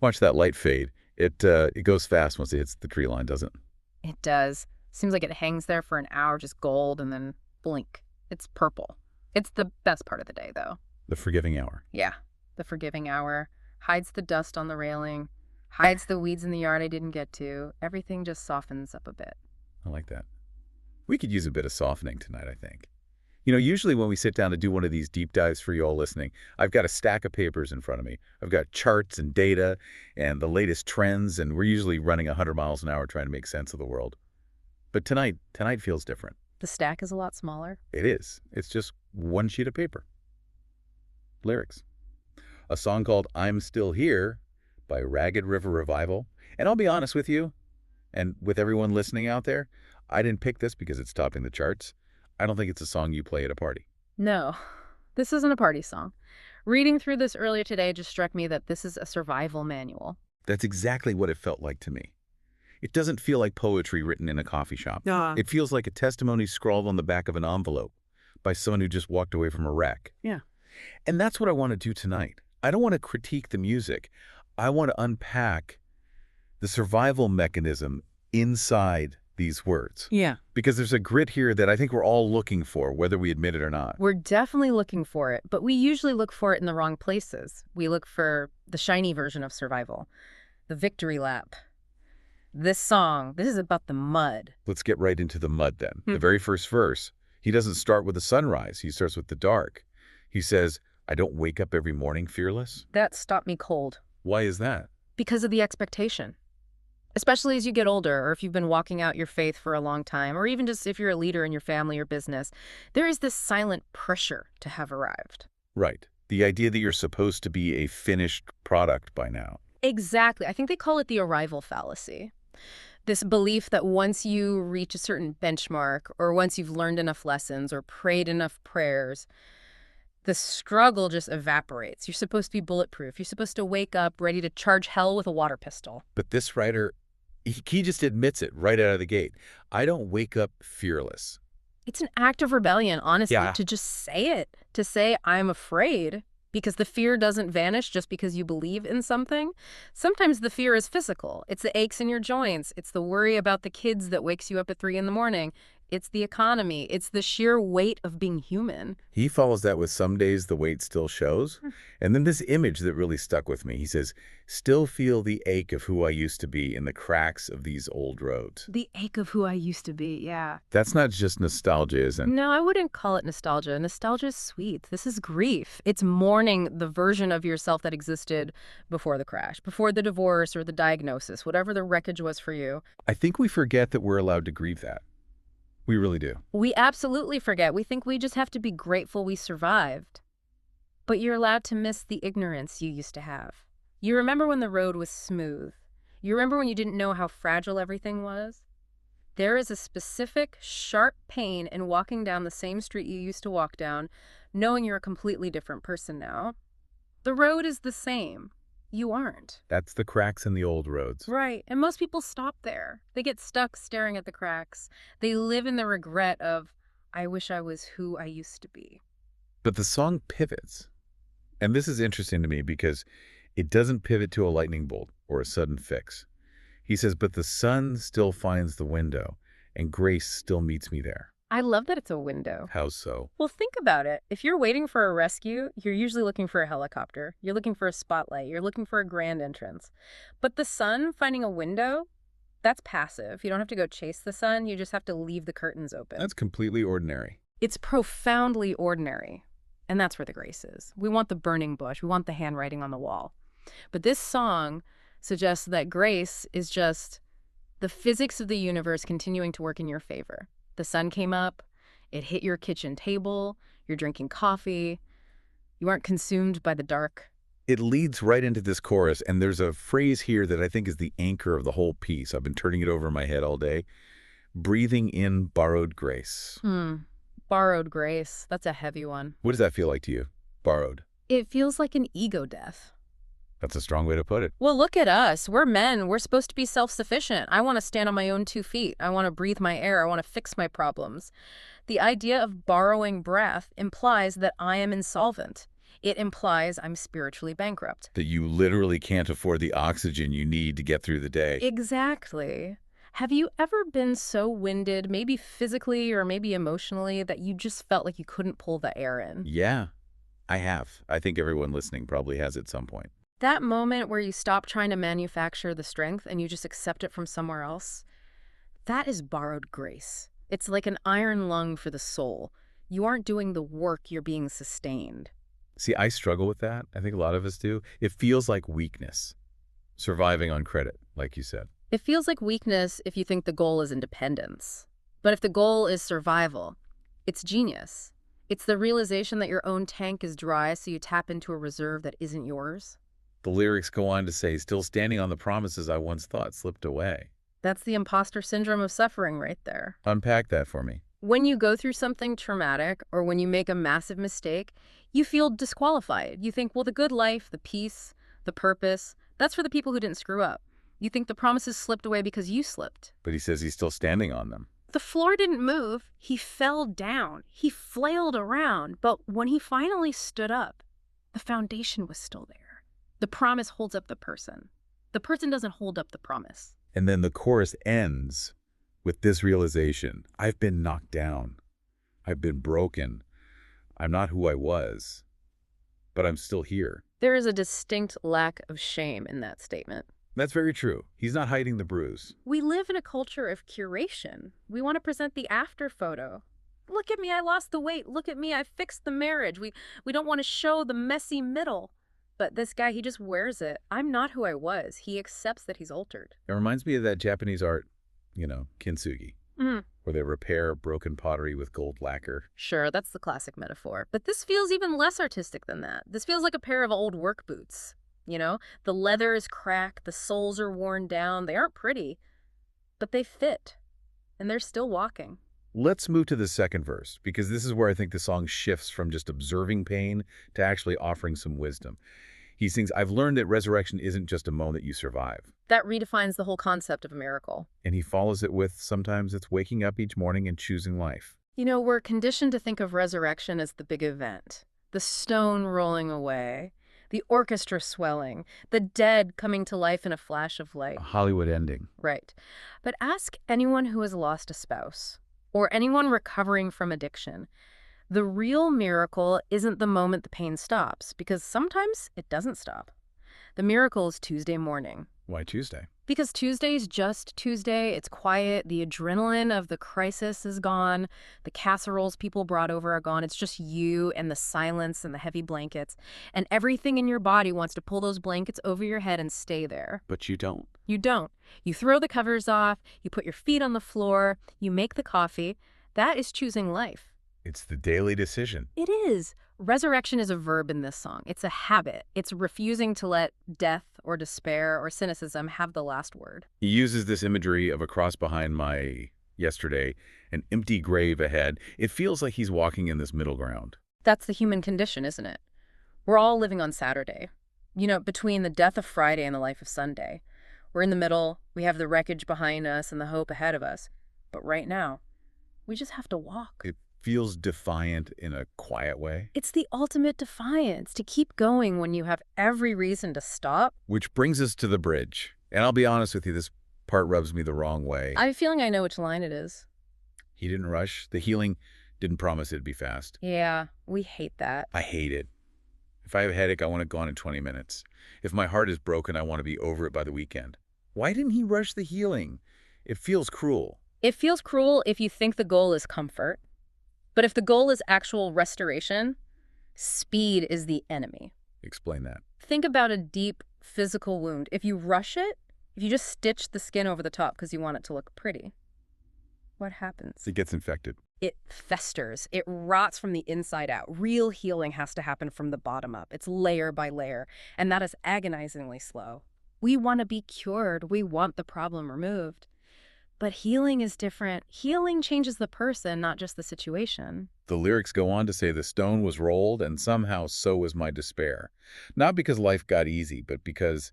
Watch that light fade. It goes fast once it hits the tree line, doesn't it? It does. Seems like it hangs there for an hour, just gold, and then blink. It's purple. It's the best part of the day, though. The forgiving hour. Yeah, the forgiving hour. Hides the dust on the railing. Hides the weeds in the yard I didn't get to. Everything just softens up a bit. I like that. We could use a bit of softening tonight, I think. You know, usually when we sit down to do one of these deep dives for you all listening, I've got a stack of papers in front of me. I've got charts and data and the latest trends, and we're usually running 100 miles an hour trying to make sense of the world. But tonight feels different. The stack is a lot smaller. It is. It's just one sheet of paper. Lyrics. A song called I'm Still Here by Ragged River Revival. And I'll be honest with you, and with everyone listening out there, I didn't pick this because it's topping the charts. I don't think it's a song you play at a party. No, this isn't a party song. Reading through this earlier today just struck me that this is a survival manual. That's exactly what it felt like to me. It doesn't feel like poetry written in a coffee shop. Yeah. It feels like a testimony scrawled on the back of an envelope by someone who just walked away from a wreck. Yeah. And that's what I want to do tonight. I don't want to critique the music. I want to unpack the survival mechanism inside these words. Yeah. Because there's a grit here that I think we're all looking for, whether we admit it or not. We're definitely looking for it, but we usually look for it in the wrong places. We look for the shiny version of survival, the victory lap. This song, this is about the mud. Let's get right into the mud then. The very first verse, he doesn't start with the sunrise. He starts with the dark. He says, I don't wake up every morning fearless. That stopped me cold. Why is that? Because of the expectation. Especially as you get older, or if you've been walking out your faith for a long time, or even just if you're a leader in your family or business, there is this silent pressure to have arrived. Right. The idea that you're supposed to be a finished product by now. Exactly. I think they call it the arrival fallacy. This belief that once you reach a certain benchmark, or once you've learned enough lessons or prayed enough prayers, the struggle just evaporates. You're supposed to be bulletproof. You're supposed to wake up ready to charge hell with a water pistol. But this writer, he just admits it right out of the gate. I don't wake up fearless. It's an act of rebellion, honestly, Yeah. to just say it. To say, I'm afraid, because the fear doesn't vanish just because you believe in something. Sometimes the fear is physical. It's the aches in your joints. It's the worry about the kids that wakes you up at 3 a.m. It's the economy. It's the sheer weight of being human. He follows that with some days the weight still shows. And then this image that really stuck with me. He says, still feel the ache of who I used to be in the cracks of these old roads. The ache of who I used to be, yeah. That's not just nostalgia, is it? No, I wouldn't call it nostalgia. Nostalgia is sweet. This is grief. It's mourning the version of yourself that existed before the crash, before the divorce or the diagnosis, whatever the wreckage was for you. I think we forget that we're allowed to grieve that. We really do. We absolutely forget. We think we just have to be grateful we survived. But you're allowed to miss the ignorance you used to have. You remember when the road was smooth. You remember when you didn't know how fragile everything was. There is a specific, sharp pain in walking down the same street you used to walk down, knowing you're a completely different person now. The road is the same. You aren't. That's the cracks in the old roads. Right. And most people stop there. They get stuck staring at the cracks. They live in the regret of, I wish I was who I used to be. But the song pivots. And this is interesting to me because it doesn't pivot to a lightning bolt or a sudden fix. He says, but the sun still finds the window and grace still meets me there. I love that it's a window. How so? Well, think about it. If you're waiting for a rescue, you're usually looking for a helicopter. You're looking for a spotlight. You're looking for a grand entrance. But the sun finding a window, that's passive. You don't have to go chase the sun. You just have to leave the curtains open. That's completely ordinary. It's profoundly ordinary. And that's where the grace is. We want the burning bush. We want the handwriting on the wall. But this song suggests that grace is just the physics of the universe continuing to work in your favor. The sun came up, it hit your kitchen table, you're drinking coffee, you aren't consumed by the dark. It leads right into this chorus, and there's a phrase here that I think is the anchor of the whole piece. I've been turning it over in my head all day. Breathing in borrowed grace. Borrowed grace, that's a heavy one. What does that feel like to you? Borrowed. It feels like an ego death. That's a strong way to put it. Well, look at us. We're men. We're supposed to be self-sufficient. I want to stand on my own 2 feet. I want to breathe my air. I want to fix my problems. The idea of borrowing breath implies that I am insolvent. It implies I'm spiritually bankrupt. That you literally can't afford the oxygen you need to get through the day. Exactly. Have you ever been so winded, maybe physically or maybe emotionally, that you just felt like you couldn't pull the air in? Yeah, I have. I think everyone listening probably has at some point. That moment where you stop trying to manufacture the strength and you just accept it from somewhere else, that is borrowed grace. It's like an iron lung for the soul. You aren't doing the work, you're being sustained. See, I struggle with that. I think a lot of us do. It feels like weakness, surviving on credit, like you said. It feels like weakness if you think the goal is independence. But if the goal is survival, it's genius. It's the realization that your own tank is dry, so you tap into a reserve that isn't yours. The lyrics go on to say, still standing on the promises I once thought slipped away. That's the imposter syndrome of suffering right there. Unpack that for me. When you go through something traumatic or when you make a massive mistake, you feel disqualified. You think, well, the good life, the peace, the purpose, that's for the people who didn't screw up. You think the promises slipped away because you slipped. But he says he's still standing on them. The floor didn't move. He fell down. He flailed around. But when he finally stood up, the foundation was still there. The promise holds up the person. The person doesn't hold up the promise. And then the chorus ends with this realization. I've been knocked down. I've been broken. I'm not who I was. But I'm still here. There is a distinct lack of shame in that statement. That's very true. He's not hiding the bruise. We live in a culture of curation. We want to present the after photo. Look at me, I lost the weight. Look at me, I fixed the marriage. We don't want to show the messy middle. But this guy, he just wears it. I'm not who I was. He accepts that he's altered. It reminds me of that Japanese art, kintsugi, Mm. where they repair broken pottery with gold lacquer. Sure, that's the classic metaphor. But this feels even less artistic than that. This feels like a pair of old work boots. The leather is cracked, the soles are worn down. They aren't pretty, but they fit. And they're still walking. Let's move to the second verse, because this is where I think the song shifts from just observing pain to actually offering some wisdom. He sings, I've learned that resurrection isn't just a moment you survive. That redefines the whole concept of a miracle. And he follows it with, sometimes it's waking up each morning and choosing life. We're conditioned to think of resurrection as the big event. The stone rolling away, the orchestra swelling, the dead coming to life in a flash of light. A Hollywood ending. Right. But ask anyone who has lost a spouse, or anyone recovering from addiction. The real miracle isn't the moment the pain stops, because sometimes it doesn't stop. The miracle is Tuesday morning. Why Tuesday? Because Tuesday's just Tuesday. It's quiet. The adrenaline of the crisis is gone. The casseroles people brought over are gone. It's just you and the silence and the heavy blankets. And everything in your body wants to pull those blankets over your head and stay there. But you don't. You don't. You throw the covers off. You put your feet on the floor. You make the coffee. That is choosing life. It's the daily decision. It is. Resurrection is a verb in this song. It's a habit. It's refusing to let death or despair or cynicism have the last word. He uses this imagery of a cross behind my yesterday, an empty grave ahead. It feels like he's walking in this middle ground. That's the human condition, isn't it? We're all living on Saturday. Between the death of Friday and the life of Sunday. We're in the middle. We have the wreckage behind us and the hope ahead of us. But right now, we just have to walk. It feels defiant in a quiet way. It's the ultimate defiance, to keep going when you have every reason to stop. Which brings us to the bridge. And I'll be honest with you, this part rubs me the wrong way. I have a feeling I know which line it is. He didn't rush. The healing didn't promise it'd be fast. Yeah, we hate that. I hate it. If I have a headache, I want it gone in 20 minutes. If my heart is broken, I want to be over it by the weekend. Why didn't he rush the healing? It feels cruel. It feels cruel if you think the goal is comfort. But if the goal is actual restoration, speed is the enemy. Explain that. Think about a deep physical wound. If you rush it, if you just stitch the skin over the top because you want it to look pretty, what happens? It gets infected. It festers. It rots from the inside out. Real healing has to happen from the bottom up. It's layer by layer, and that is agonizingly slow. We want to be cured. We want the problem removed. But healing is different. Healing changes the person, not just the situation. The lyrics go on to say the stone was rolled and somehow so was my despair. Not because life got easy, but because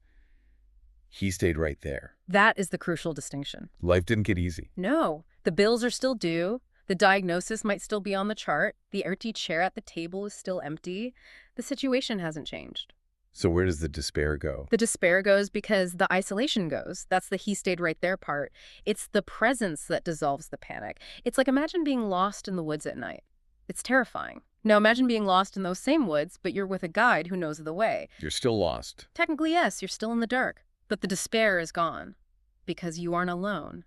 he stayed right there. That is the crucial distinction. Life didn't get easy. No, the bills are still due. The diagnosis might still be on the chart. The empty chair at the table is still empty. The The situation hasn't changed. So where does the despair go? The despair goes because the isolation goes. That's the he stayed right there part. It's the presence that dissolves the panic. It's like imagine being lost in the woods at night. It's terrifying. Now imagine being lost in those same woods, but you're with a guide who knows the way. You're still lost. Technically, yes, you're still in the dark, but the despair is gone because you aren't alone.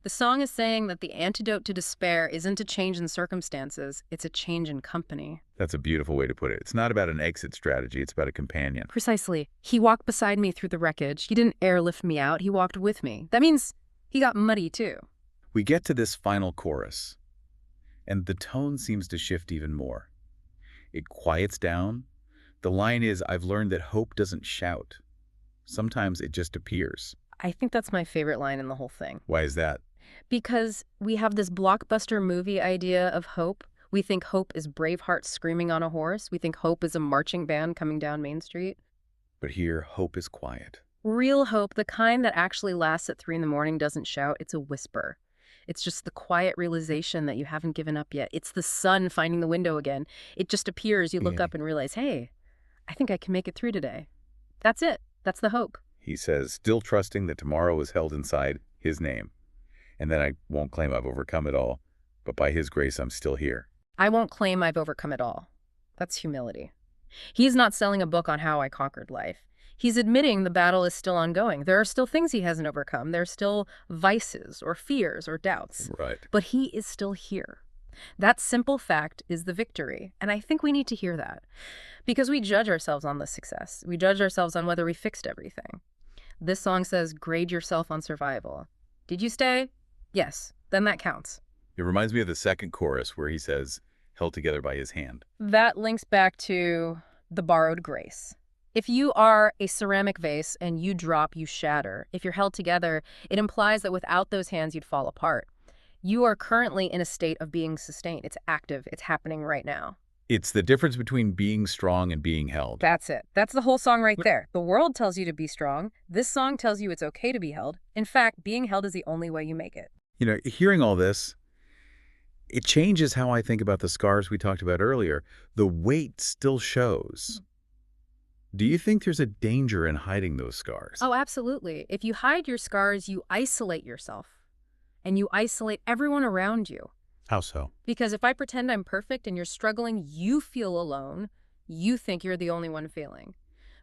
The song is saying that the antidote to despair isn't a change in circumstances, it's a change in company. That's a beautiful way to put it. It's not about an exit strategy, it's about a companion. Precisely. He walked beside me through the wreckage. He didn't airlift me out, he walked with me. That means he got muddy too. We get to this final chorus, and the tone seems to shift even more. It quiets down. The line is, I've learned that hope doesn't shout. Sometimes it just appears. I think that's my favorite line in the whole thing. Why is that? Because we have this blockbuster movie idea of hope. We think hope is Braveheart screaming on a horse. We think hope is a marching band coming down Main Street. But here, hope is quiet. Real hope, the kind that actually lasts at 3 a.m, doesn't shout. It's a whisper. It's just the quiet realization that you haven't given up yet. It's the sun finding the window again. It just appears. You look up and realize, hey, I think I can make it through today. That's it. That's the hope. He says, still trusting that tomorrow is held inside his name. And then I won't claim I've overcome it all, but by his grace, I'm still here. I won't claim I've overcome it all. That's humility. He's not selling a book on how I conquered life. He's admitting the battle is still ongoing. There are still things he hasn't overcome. There are still vices or fears or doubts. Right. But he is still here. That simple fact is the victory. And I think we need to hear that. Because we judge ourselves on the success. We judge ourselves on whether we fixed everything. This song says, grade yourself on survival. Did you stay? Yes. Then that counts. It reminds me of the second chorus where he says, held together by his hand. That links back to the borrowed grace. If you are a ceramic vase and you drop, you shatter. If you're held together, it implies that without those hands, you'd fall apart. You are currently in a state of being sustained. It's active. It's happening right now. It's the difference between being strong and being held. That's it. That's the whole song right there. The world tells you to be strong. This song tells you it's okay to be held. In fact, being held is the only way you make it. You know, hearing all this, it changes how I think about the scars we talked about earlier. The weight still shows. Do you think there's a danger in hiding those scars? Oh, absolutely. If you hide your scars, you isolate yourself. And you isolate everyone around you. How so? Because if I pretend I'm perfect and you're struggling, you feel alone. You think you're the only one failing.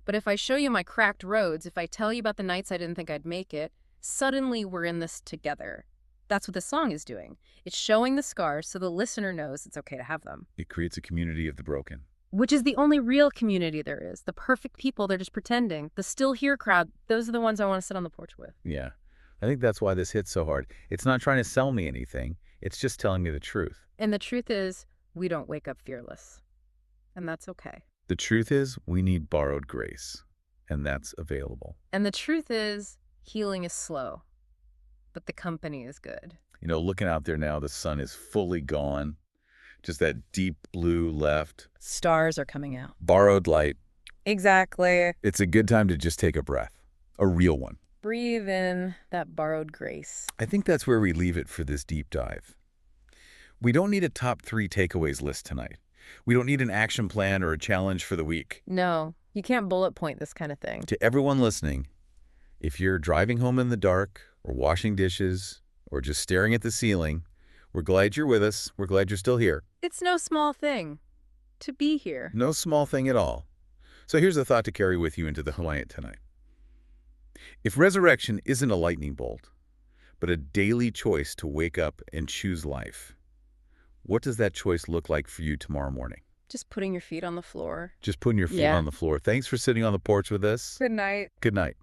But if I show you my cracked roads, if I tell you about the nights I didn't think I'd make it, suddenly we're in this together. That's what this song is doing. It's showing the scars so the listener knows it's okay to have them. It creates a community of the broken. Which is the only real community there is. The perfect people, they're just pretending. The still here crowd, those are the ones I want to sit on the porch with. Yeah. I think that's why this hits so hard. It's not trying to sell me anything. It's just telling me the truth. And the truth is, we don't wake up fearless. And that's okay. The truth is, we need borrowed grace. And that's available. And the truth is, healing is slow. But the company is good. You know, looking out there now, the sun is fully gone. Just that deep blue left. Stars are coming out. Borrowed light. Exactly. It's a good time to just take a breath. A real one. Breathe in that borrowed grace. I think that's where we leave it for this deep dive. We don't need a top 3 takeaways list tonight. We don't need an action plan or a challenge for the week. No, you can't bullet point this kind of thing. To everyone listening, if you're driving home in the dark or washing dishes or just staring at the ceiling, we're glad you're with us. We're glad you're still here. It's no small thing to be here. No small thing at all. So here's a thought to carry with you into the Hawaiian tonight. If resurrection isn't a lightning bolt, but a daily choice to wake up and choose life, what does that choice look like for you tomorrow morning? Just putting your feet on the floor. Just putting your feet on the floor. Thanks for sitting on the porch with us. Good night. Good night.